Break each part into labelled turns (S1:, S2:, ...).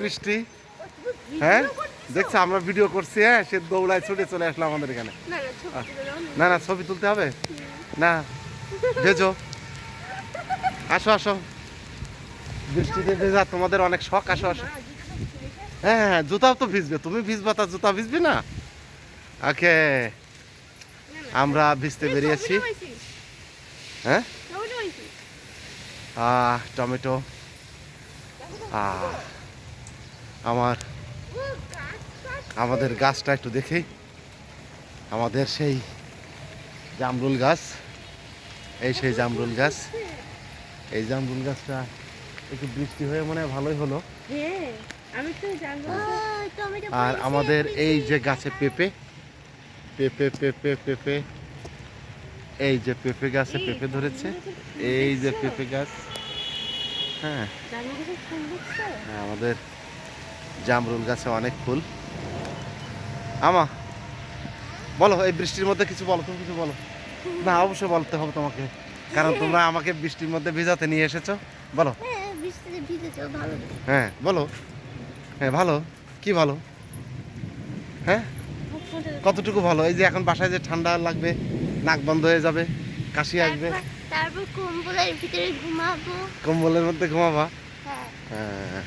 S1: বৃষ্টি, হ্যাঁ দেখছো আমরা ভিডিও করছি, হ্যাঁ সে দৌড়ায় ছুটে চলে আসলো আমাদের এখানে। না না ছবি তুলতে হবে না, ভেজো, আসো আসো, বৃষ্টিতে ভেজা তোমাদের অনেক শখ, আসো আসো। হ্যাঁ হ্যাঁ জুতাও তো ভিজবে, তুমি ভিজবা তার জুতা ভিজবি না। ওকে আমরা ভিজতে বেরিয়েছি। হ্যাঁ টমেটো, আমাদের গাছটা একটু দেখেই, আমাদের সেই জামরুল গাছ, এই সেই জামরুল গাছ, এই জামরুল গাছটা একটু বৃষ্টি হয়ে মনে হয় ভালোই হলো। আর আমাদের এই যে গাছে পেঁপে, পেঁপে পেঁপে পেঁপে, এই যে পেঁপে গাছে পেঁপে ধরেছে, এই যে পেঁপে গাছ। হ্যাঁ আমাদের জামরুল গাছে অনেক ফুল। আমা বলো, এই বৃষ্টির মধ্যে কিছু বলো, তুমি কিছু বলো। না অবশ্যই বলতে হবে তোমাকে, কারণ তোমরা আমাকে বৃষ্টির মধ্যে ভিজাতে নিয়ে এসেছো। বলো। হ্যাঁ বলো, হ্যাঁ ভালো, কি ভালো, হ্যাঁ কতটুকু ভালো? এই যে এখন বাসায় যে ঠান্ডা লাগবে, নাক বন্ধ হয়ে যাবে, কাশি আসবে,
S2: তারপর কম্বলের ভিতরে ঘুমাবো,
S1: কম্বলের মধ্যে ঘুমাবা। হ্যাঁ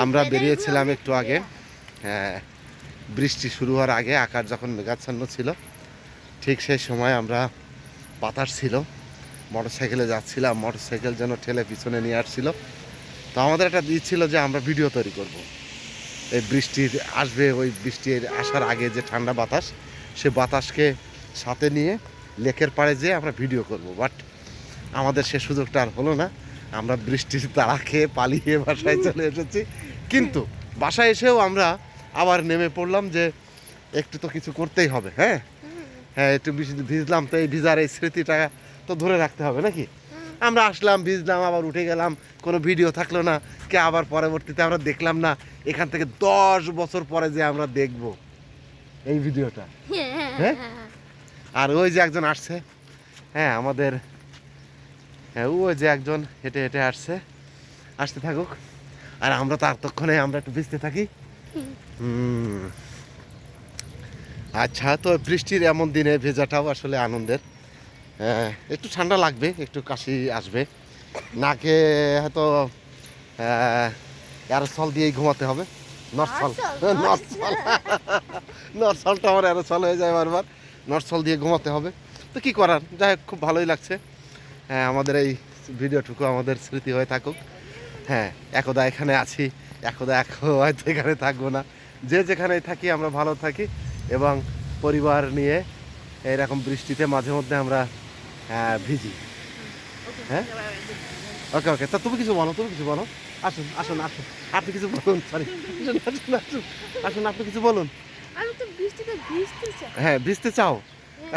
S1: আমরা বেরিয়েছিলাম একটু আগে, হ্যাঁ বৃষ্টি শুরু হওয়ার আগে, আকাশ যখন মেঘাচ্ছন্ন ছিল, ঠিক সেই সময় আমরা বাতাস ছিল, মোটরসাইকেলে যাচ্ছিলাম, মোটরসাইকেল যেন ঠেলে পিছনে নিয়ে আসছিল। তো আমাদের একটা দিক ছিল যে আমরা ভিডিও তৈরি করব, এই বৃষ্টির আসবে, ওই বৃষ্টির আসার আগে যে ঠান্ডা বাতাস, সে বাতাসকে সাথে নিয়ে লেকের পাড়ে যেয়ে আমরা ভিডিও করব। বাট আমাদের সে সুযোগটা আর হলো না, আমরা বৃষ্টির তাড়া খেয়ে পালিয়ে বাসায় চলে এসেছি। কিন্তু বাসায় এসেও আমরা আবার নেমে পড়লাম যে একটু তো কিছু করতেই হবে। হ্যাঁ হ্যাঁ একটু ভিজলাম, তো এই ভিজার এই স্মৃতিটা তো ধরে রাখতে হবে নাকি। আমরা আসলাম, ভিজলাম, আবার উঠে গেলাম, কোনো ভিডিও থাকলো না, কে আবার পরবর্তীতে আমরা দেখলাম না, এখান থেকে 10 বছর পরে যে আমরা দেখব এই ভিডিওটা। হ্যাঁ আর ওই যে একজন আসছে, হ্যাঁ আমাদের, হ্যাঁ ওই যে একজন হেঁটে হেঁটে আসতে থাকুক, আর আমরা তো এতক্ষণে আমরা একটু ভিজতে থাকি। আচ্ছা, তো বৃষ্টির এমন দিনে ভেজাটাও আসলে আনন্দের। একটু ঠান্ডা লাগবে, একটু কাশি আসবে, নাকে হয়তো অ্যারোসল দিয়েই ঘুমাতে হবে। নর্সল নর্সল নর্সলটা আমার অ্যারোসল হয়ে যায় বারবার, নর্সল দিয়ে ঘুমাতে হবে। তো কী করার, যাই হোক খুব ভালোই লাগছে। হ্যাঁ আমাদের এই ভিডিওটুকু আমাদের স্মৃতি হয়ে থাকুক। হ্যাঁ একদা এখানে আছি, একদা হয়তো এখানে থাকবো না, যে যেখানেই থাকি আমরা ভালো থাকি, এবং পরিবার নিয়ে এরকম বৃষ্টিতে মাঝে মধ্যে আমরা ভিজি। হ্যাঁ ওকে ওকে, তা তুমি কিছু বলো, তুমি কিছু বলো, আসুন আসুন আসুন, আপনি কিছু বলুন, সরি আসুন আসুন আসুন আসুন, আপনি কিছু বলুন। হ্যাঁ ভিজতে চাও,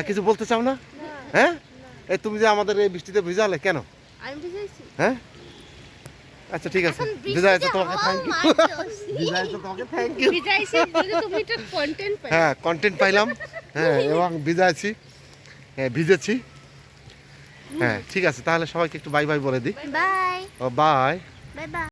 S1: কিছু বলতে চাও না? হ্যাঁ এই তুমি যে আমাদের এই বৃষ্টিতে ভিজালে কেন? হ্যাঁ আচ্ছা ঠিক আছে, ভিজাইছো তোমাকে থ্যাংক ইউ, ভিজাইছো তোমাকে থ্যাংক ইউ, হ্যাঁ কন্টেন্ট পাইলাম, হ্যাঁ এবং ভিজাইছি, হ্যাঁ ভিজেছি। হ্যাঁ ঠিক আছে, তাহলে সবাইকে একটু বাই বাই বলে দিই।
S2: বাই
S1: ও বাই।
S2: Bye by.